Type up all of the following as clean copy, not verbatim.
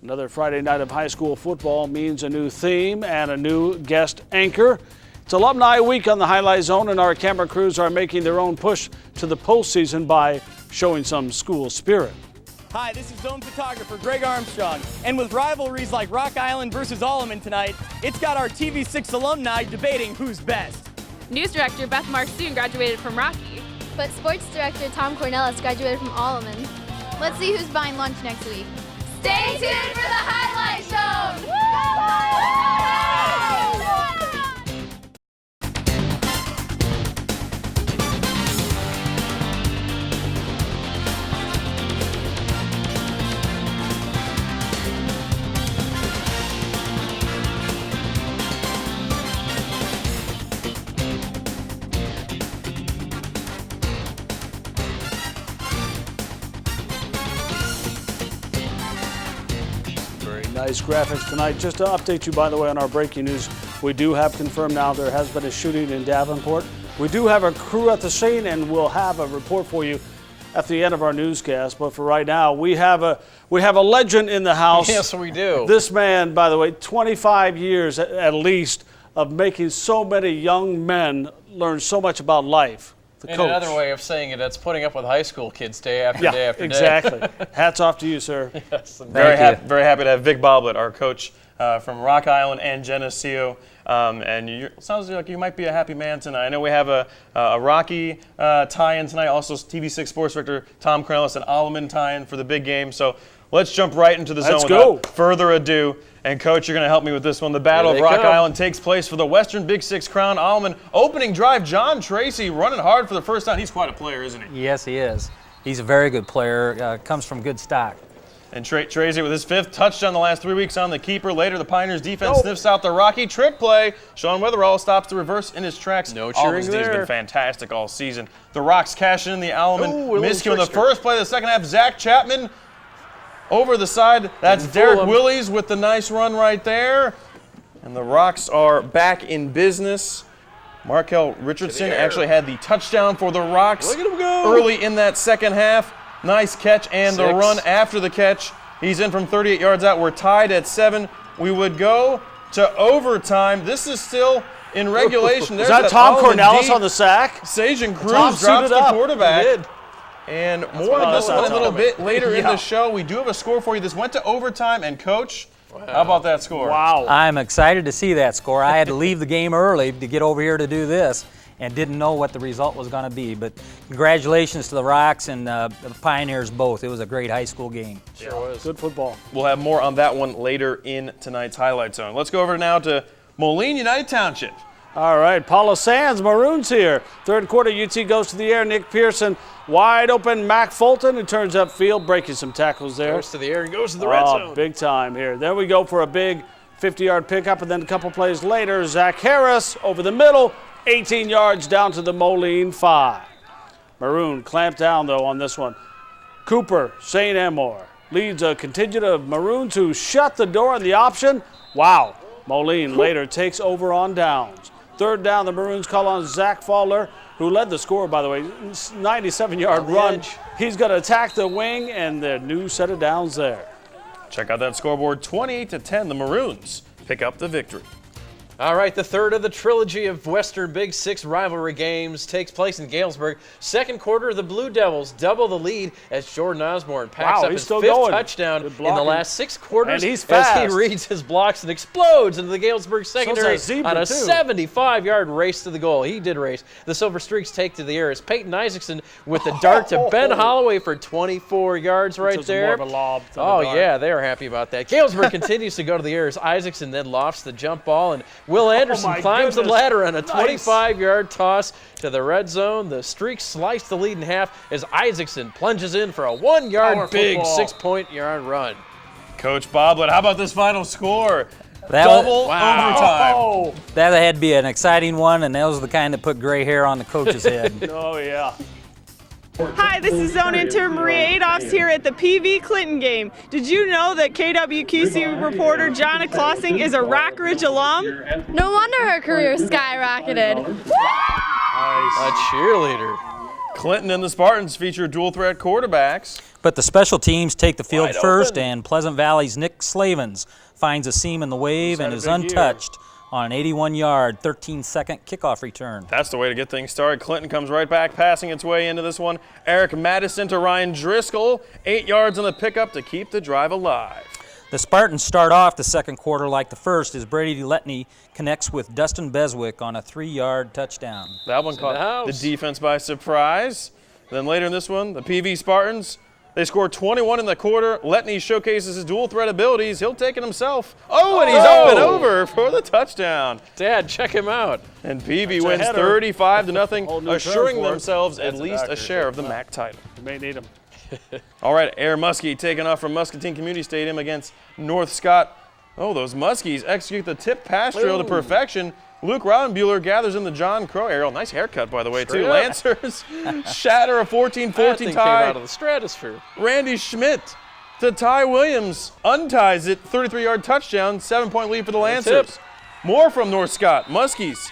Another Friday night of high school football means a new theme and a new guest anchor. It's Alumni Week on the Highlight Zone, and our camera crews are making their own push to the postseason by showing some school spirit. Hi, this is Zone photographer Greg Armstrong, and with rivalries like Rock Island versus Alleman tonight, it's got our TV6 alumni debating who's best. News director Beth Marsoon graduated from Rocky. But sports director Tom Cornelis graduated from Alleman. Let's see who's buying lunch next week. Stay tuned for the Highlight Zone! Nice graphics tonight. Just to update you, by the way, on our breaking news, we do have confirmed now there has been a shooting in Davenport. We do have a crew at the scene, and we'll have a report for you at the end of our newscast. But for right now, we have a legend in the house. Yes, we do. This man, by the way, 25 years at least of making so many young men learn so much about life. And another way of saying it, that's putting up with high school kids day after day after exactly. day. Hats off to you, sir. Yes, very happy to have Vic Boblet, our coach from Rock Island and Geneseo. And it sounds like you might be a happy man tonight. I know we have a Rocky tie-in tonight, also TV6 sports director Tom Cornelis and Alleman tie-in for the big game. So let's jump right into the zone without further ado. And, Coach, you're going to help me with this one. The Battle of Rock Island takes place for the Western Big Six crown. Alleman opening drive. John Tracy running hard for the first time. He's quite a player, isn't he? Yes, he is. He's a very good player. Comes from good stock. And Tracy with his 5th touchdown the last 3 weeks on the keeper. Later, the Pioneers defense sniffs out the Rocky trick play. Sean Weatherall stops the reverse in his tracks. No cheering there. He's been fantastic all season. The Rocks cash in the Alleman miscue in the first play of the second half. Zach Chapman over the side. That's Derek Willies with the nice run right there. And the Rocks are back in business. Markel Richardson actually had the touchdown for the Rocks. Look at him go. Early in that second half. Nice catch and the run after the catch. He's in from 38 yards out. We're tied at 7. We would go to overtime. This is still in regulation. Is that Tom Cornelis on the sack? Sajan Cruz drops the quarterback. And more on this one a little bit later in the show. We do have a score for you. This went to overtime, and Coach, how about that score? Wow. I'm excited to see that score. I had to leave the game early to get over here to do this and didn't know what the result was going to be. But congratulations to the Rocks and the Pioneers both. It was a great high school game. Sure was. Good football. We'll have more on that one later in tonight's Highlight Zone. Let's go over now to Moline United Township. All right, Paula Sands, Maroons here. Third quarter, UT goes to the air. Nick Pearson, wide open. Mac Fulton, who turns upfield, breaking some tackles there. Goes to the air and goes to the red zone. Big time here. Then we go for a big 50-yard pickup, and then a couple plays later, Zach Harris over the middle, 18 yards down to the Moline 5. Maroon clamped down, though, on this one. Cooper, St. Amour leads a contingent of Maroons who shut the door on the option. Wow. Moline later takes over on downs. Third down, the Maroons call on Zach Fowler, who led the score, by the way, 97-yard run. He's going to attack the wing, and the new set of downs there. Check out that scoreboard, 28-10. The Maroons pick up the victory. All right, the third of the trilogy of Western Big Six rivalry games takes place in Galesburg. Second quarter, the Blue Devils double the lead as Jordan Osborne packs up his 5th touchdown in the last 6 quarters. And he's fast. As he reads his blocks and explodes into the Galesburg secondary on a 75-yard race to the goal. He did race. The Silver Streaks take to the air as Peyton Isaacson with the dart to Ben Holloway for 24 yards right there. More of a lob than oh, a dart. Yeah, they are happy about that. Galesburg continues to go to the air as Isaacson then lofts the jump ball, and Will Anderson climbs the ladder on a 25-yard toss to the red zone. The Streaks slice the lead in half as Isaacson plunges in for a 1-yard big 6-point-yard run. Coach Boblet, how about this final score? Double overtime. That had to be an exciting one, and that was the kind that put gray hair on the coach's head. Oh, yeah. Hi, this is Zone Intern Maria Adolphs here at the PV Clinton game. Did you know that KWQC reporter Jonna Klossing is a Rockridge alum? No wonder her career skyrocketed. A cheerleader. Clinton and the Spartans feature dual threat quarterbacks. But the special teams take the field Wide first, open. and Pleasant Valley's Nick Slavens finds a seam in the wave and is untouched on an 81-yard, 13-second kickoff return. That's the way to get things started. Clinton comes right back, passing its way into this one. Eric Madison to Ryan Driscoll, 8 yards on the pickup to keep the drive alive. The Spartans start off the second quarter like the first as Brady Letney connects with Dustin Beswick on a 3-yard touchdown. That one caught the defense by surprise. Then later in this one, the PV Spartans, they score 21 in the quarter. Letney showcases his dual threat abilities. He'll take it himself. Oh, and he's up and over for the touchdown. Dad, check him out. And PV wins 35-0, assuring themselves at least a share of the MAC title. You may need him. All right, Air Muskie taking off from Muscatine Community Stadium against North Scott. Oh, those Muskies execute the tip pass drill to perfection. Luke Rauenbuehler gathers in the John Crow aerial. Nice haircut, by the way, too. Lancers shatter a 14-14 That thing tie. came out of the stratosphere. Randy Schmidt to Ty Williams. Unties it, 33-yard touchdown, 7-point lead for the Lancers. More from North Scott. Muskies.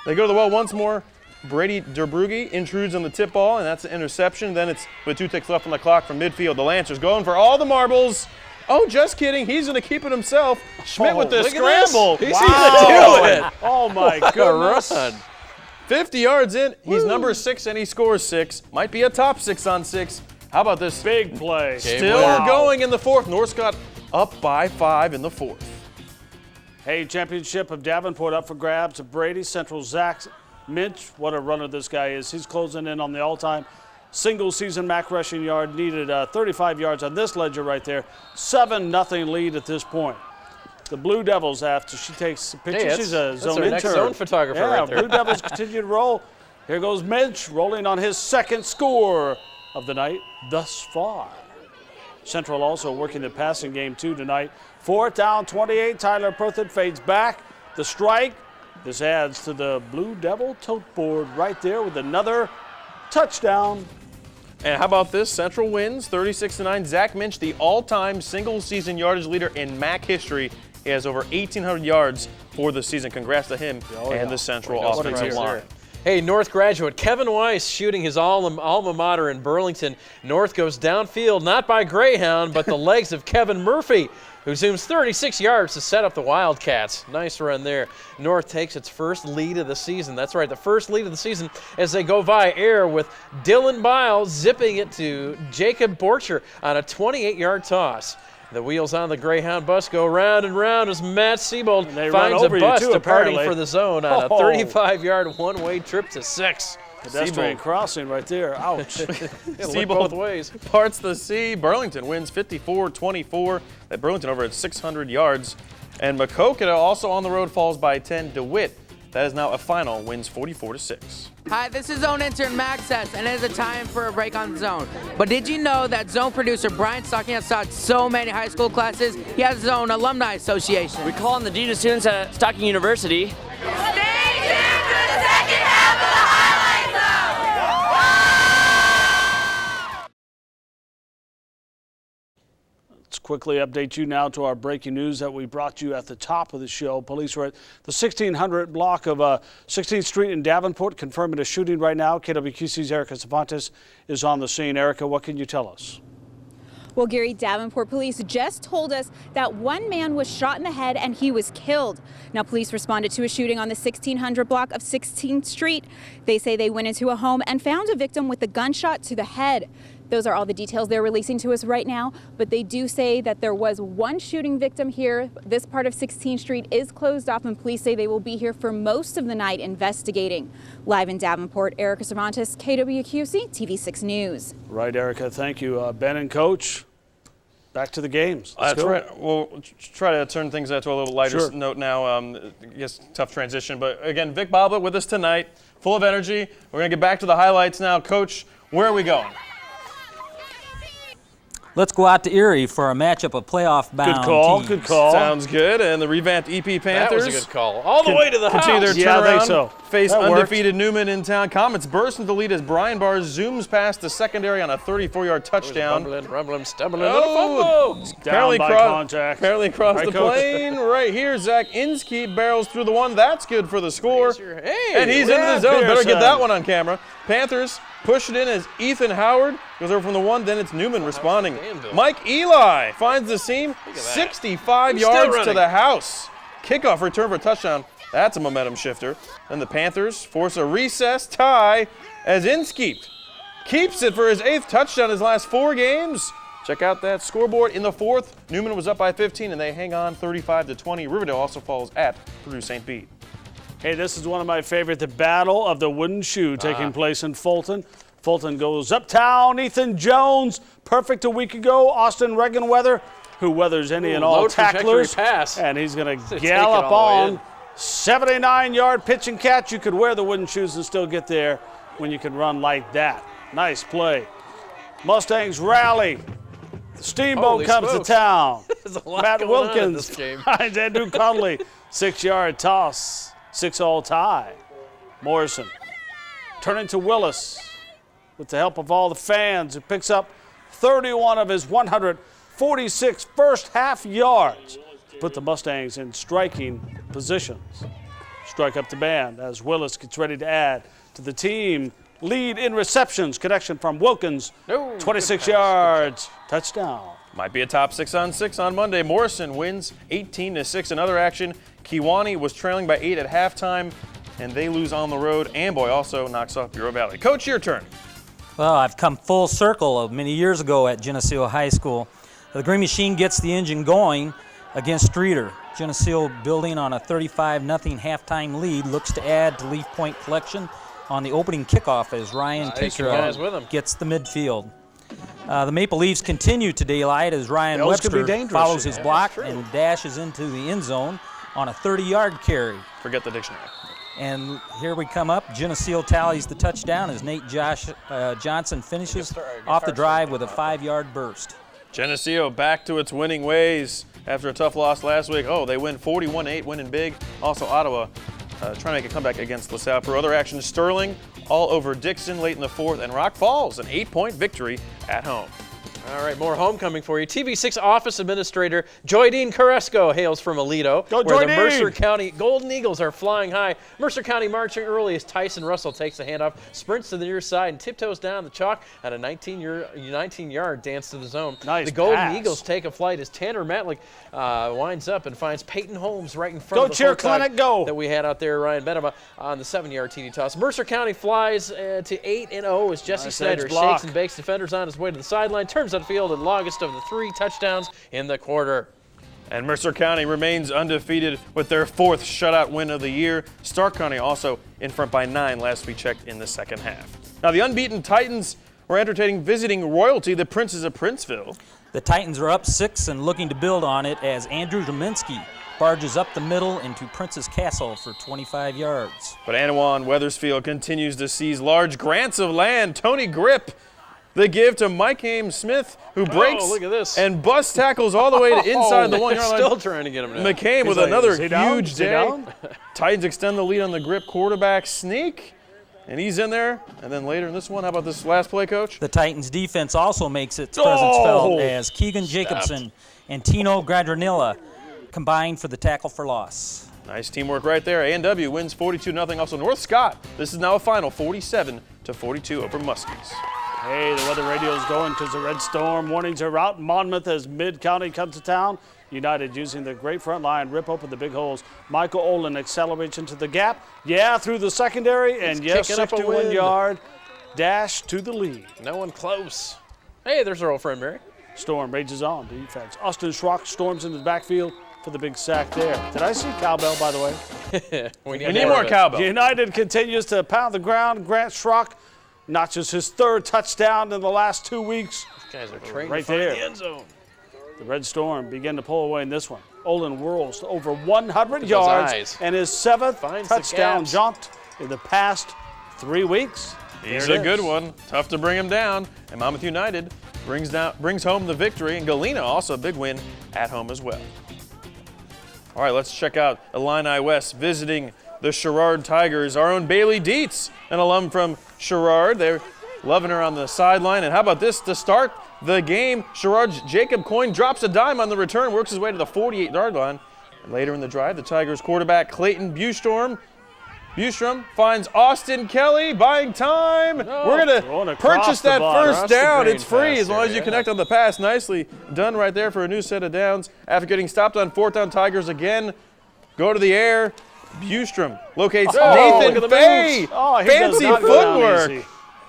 They go to the well once more. Brady Derbrugge intrudes on the tip ball, and that's an interception. Then it's with 2 ticks left on the clock from midfield. The Lancers going for all the marbles. Oh, just kidding. He's going to keep it himself. Schmidt with the scramble. He's going to do it. Oh, my goodness. Run. 50 yards in. He's number 6, and he scores 6. Might be a top 6 on 6. How about this? Big play. Still going in the fourth. North Scott up by 5 in the fourth. Hey, championship of Davenport up for grabs. Brady Central Zach Minch. What a runner this guy is. He's closing in on the all-time single-season MAC rushing yard. Needed 35 yards on this ledger right there. 7-0 lead at this point. The Blue Devils, after she takes a picture, Hey, she's a zone next intern. zone photographer right there. Blue Devils continue to roll. Here goes Minch rolling on his second score of the night thus far. Central also working the passing game too tonight. 4th down, 28. Tyler Perthit fades back. The strike. This adds to the Blue Devil tote board right there with another touchdown. And how about this? Central wins 36-9. Zach Minch, the all-time single-season yardage leader in MAC history. He has over 1,800 yards for the season. Congrats to him and the Central offensive line. Hey, North graduate Kevin Weiss shooting his alma mater in Burlington. North goes downfield, not by Greyhound, but the legs of Kevin Murphy, who zooms 36 yards to set up the Wildcats. Nice run there. North takes its first lead of the season. That's right, the first lead of the season as they go via air with Dylan Biles zipping it to Jacob Borcher on a 28-yard toss. The wheels on the Greyhound bus go round and round as Matt Siebold finds a bus departing for the zone on a 35-yard one-way trip to 6. Pedestrian crossing right there. Ouch. Siebold both ways. Parts the sea. Burlington wins 54-24. That Burlington over at 600 yards. And Macokota also on the road falls by 10. DeWitt, that is now a final, wins 44-6. Hi, this is Zone Intern Max S, and it is a time for a break on Zone. But did you know that Zone producer Brian Stocking has taught so many high school classes? He has his own alumni association. We call on the Dean of Students at Stocking University. Stay tuned for the second half of the Highlight Zone! Let's quickly update you now to our breaking news that we brought you at the top of the show. Police are at the 1600 block of 16th Street in Davenport, confirming a shooting right now. KWQC's Erica Cervantes is on the scene. Erica, what can you tell us? Well, Gary, Davenport police just told us that one man was shot in the head and he was killed. Now, police responded to a shooting on the 1600 block of 16th Street. They say they went into a home and found a victim with a gunshot to the head. Those are all the details they're releasing to us right now, but they do say that there was one shooting victim here. This part of 16th Street is closed off, and police say they will be here for most of the night investigating. Live in Davenport, Erica Cervantes, KWQC, TV6 News. Right, Erica, thank you. Ben and Coach, back to the games. That's right. We'll try to turn things to a little lighter note now. I guess tough transition, but again, Vic Boblet with us tonight, full of energy. We're going to get back to the highlights now. Coach, where are we going? Let's go out to Erie for a matchup of playoff-bound Good call, teams. good call. Sounds good. And the revamped EP Panthers. That was a good call. All the way to the continue house. their turnaround. I think so. Face That undefeated Newman in town. Comets burst into the lead as Brian Barr zooms past the secondary on a 34-yard touchdown. Rumbling, stumbling, Oh, and a fumble. Down by contact. Apparently across Right, the Coach? plane. Right here, Zach Inskeep barrels through the one. That's good for the score. Hey, And he's into the zone. Better get that one on camera. Panthers Push it in as Ethan Howard goes over from the 1. Then it's Newman responding. Mike Eli finds the seam. 65 yards to the house. Kickoff return for a touchdown. That's a momentum shifter. Then the Panthers force a recess tie as Inskeep keeps it for his 8th touchdown his last 4 games. Check out that scoreboard in the 4th. Newman was up by 15, and they hang on 35-20. Riverdale also falls at Purdue St. Pete. Hey, this is one of my favorite, the Battle of the Wooden Shoe taking place in Fulton. Fulton goes uptown. Ethan Jones, perfect a week ago. Austin Regenweather, who weathers any and all tacklers. Pass. And he's going to gallop on. 79-yard pitch and catch. You could wear the wooden shoes and still get there when you can run like that. Nice play. Mustangs rally. The Steamboat comes to town. Matt Wilkins finds Andrew Conley. 6-yard toss. 6-all tie. Morrison turning to Willis with the help of all the fans, who picks up 31 of his 146 first half yards to put the Mustangs in striking positions. Strike up the band as Willis gets ready to add to the team lead in receptions. Connection from Wilkins, 26 yards, touchdown. Might be a top 6-on-6 on Monday. Morrison wins 18-6 in other action. Kewanee was trailing by 8 at halftime, and they lose on the road. Amboy also knocks off Bureau Valley. Coach, your turn. Well, I've come full circle of many years ago at Geneseo High School. The Green Machine gets the engine going against Streeter. Geneseo, building on a 35-0 halftime lead, looks to add to Leaf Point collection on the opening kickoff as Ryan Tisserand gets the midfield. The Maple Leafs continue to daylight as Ryan Webster follows his block and dashes into the end zone on a 30-yard carry. Forget the dictionary. And here we come up. Geneseo tallies the touchdown as Nate Johnson finishes off the drive with a 5-yard burst. Geneseo back to its winning ways after a tough loss last week. Oh, they win 41-8, winning big. Also, Ottawa trying to make a comeback against LaSalle. For other action, Sterling all over Dixon late in the 4th, and Rock Falls an 8-point victory at home. All right, more homecoming for you. TV6 Office Administrator Joydeen Carrasco hails from Aledo, where the Mercer County Golden Eagles are flying high. Mercer County marching early as Tyson Russell takes the handoff, sprints to the near side, and tiptoes down the chalk at a 19-yard dance to the zone. Nice the Golden pass. Eagles take a flight as Tanner Matlick winds up and finds Peyton Holmes right in front of the cheer clinic, go! that we had out there, Ryan Benema, on the 7-yard TD toss. Mercer County flies to 8-0 as Jesse Snyder shakes and bakes defenders on his way to the sideline, turns on field and longest of the 3 touchdowns in the quarter. And Mercer County remains undefeated with their 4th shutout win of the year. Stark County also in front by 9 last we checked in the second half. Now the unbeaten Titans were entertaining visiting Royalty, the Princes of Princeville. The Titans are up 6 and looking to build on it as Andrew Dominski barges up the middle into Prince's Castle for 25 yards. But Anawan Weathersfield continues to seize large grants of land. Tony Grip, the give to Mike Ames Smith, who breaks and bust tackles all the way to inside the 1-yard line. Still trying to get him down. McCain with another huge day. Titans extend the lead on the Grip quarterback sneak, and he's in there. And then later in this one, how about this last play, Coach? The Titans defense also makes its presence felt as Keegan Jacobson and Tino Gradranilla combine for the tackle for loss. Nice teamwork right there. A&W wins 42-0. Also, North Scott, this is now a final 47-42 over Muskies. Hey, the weather radio is going because the red storm warnings are out. Monmouth as Mid-County comes to town. United using the great front line, rip open the big holes. Michael Olin accelerates into the gap. Yeah, through the secondary, and yes, 61-yard dash to the lead. No one close. Hey, there's our old friend Mary. Storm rages on defense. Austin Schrock storms into the backfield for the big sack there. Did I see cowbell, by the way? we need more cowbell. United continues to pound the ground. Grant Schrock notches his 3rd touchdown in the last 2 weeks. These guys are trained right to find there. The end zone. The Red Storm begin to pull away in this one. Olin whirls to over 100 yards and his 7th touchdown jaunt in the past 3 weeks. He's a good one. Tough to bring him down. And Monmouth United brings home the victory. And Galena also a big win at home as well. All right, let's check out Illini West visiting the Sherrard Tigers. Our own Bailey Dietz, an alum from Sherrard. They're loving her on the sideline. And how about this to start the game? Sherrard's Jacob Coyne drops a dime on the return, works his way to the 48-yard line. And later in the drive, the Tigers quarterback Clayton Bustorm Bustrom finds Austin Kelly, buying time. We're going to purchase that first down. It's free as long as you connect on the pass. Nicely done right there for a new set of downs. After getting stopped on 4th down, Tigers again go to the air. Bustrom locates Nathan Fay. Fancy footwork.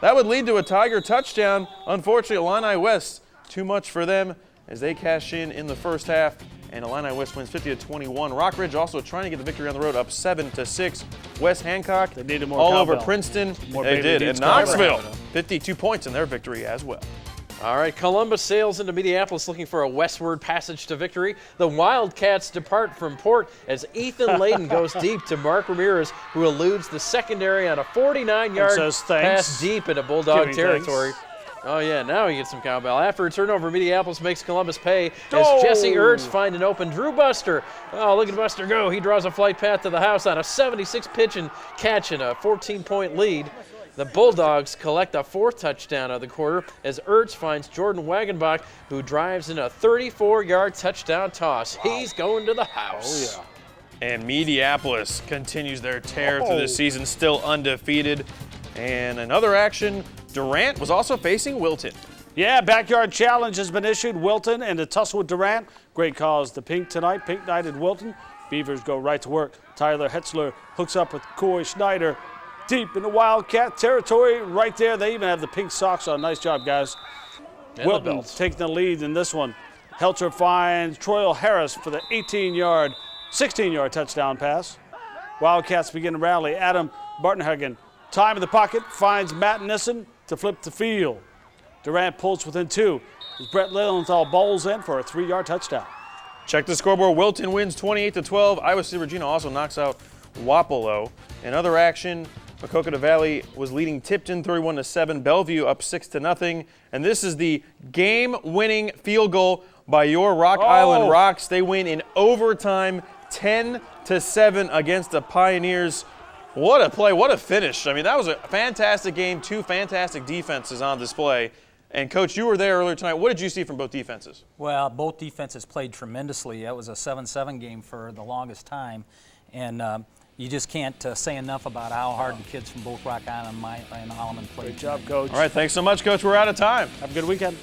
That would lead to a Tiger touchdown. Unfortunately, Illini West, too much for them as they cash in the first half. And Illini West wins 50-21. Rockridge also trying to get the victory on the road, up 7-6. West Hancock they needed more all cowbell. over Princeton. More they did. And Knoxville, 52 points in their victory as well. All right, Columbus sails into Minneapolis looking for a westward passage to victory. The Wildcats depart from port as Ethan Layden goes deep to Mark Ramirez, who eludes the secondary on a 49-yard pass deep into Bulldog territory. Oh, yeah, now he gets some cowbell. After a turnover, Minneapolis makes Columbus pay as Jesse Ertz find an open Drew Buster. Oh, look at Buster go. He draws a flight path to the house on a 76 pitch and catch in a 14-point lead. The Bulldogs collect a 4th touchdown of the quarter as Ertz finds Jordan Wagenbach, who drives in a 34-yard touchdown toss. He's going to the house. Oh, yeah. And Minneapolis continues their tear through the season, still undefeated. And another action, Durant was also facing Wilton. Yeah, backyard challenge has been issued. Wilton and a tussle with Durant. Great cause the Pink tonight. Pink night at Wilton. Beavers go right to work. Tyler Hetzler hooks up with Coy Schneider. Deep in the Wildcat territory right there. They even have the pink socks on. Nice job, guys. And Wilton taking the lead in this one. Helter finds Troy Harris for the 16-yard touchdown pass. Wildcats begin to rally. Adam Bartenhagen, time in the pocket, finds Matt Nissen to flip the field. Durant pulls within 2 as Brett Lilienthal bowls in for a 3-yard touchdown. Check the scoreboard. Wilton wins 28-12. Iowa City Regina also knocks out Wapello. In other action, Maquoketa Valley was leading Tipton 31-7. Bellevue up 6-0. And this is the game-winning field goal by your Rock Island Rocks. They win in overtime 10-7 against the Pioneers. What a play, what a finish. I mean, that was a fantastic game, 2 fantastic defenses on display. And, Coach, you were there earlier tonight. What did you see from both defenses? Well, both defenses played tremendously. That was a 7-7 game for the longest time. And you just can't say enough about how hard the kids from both Rock Island and Alleman played. Great job, Coach. All right, thanks so much, Coach. We're out of time. Have a good weekend.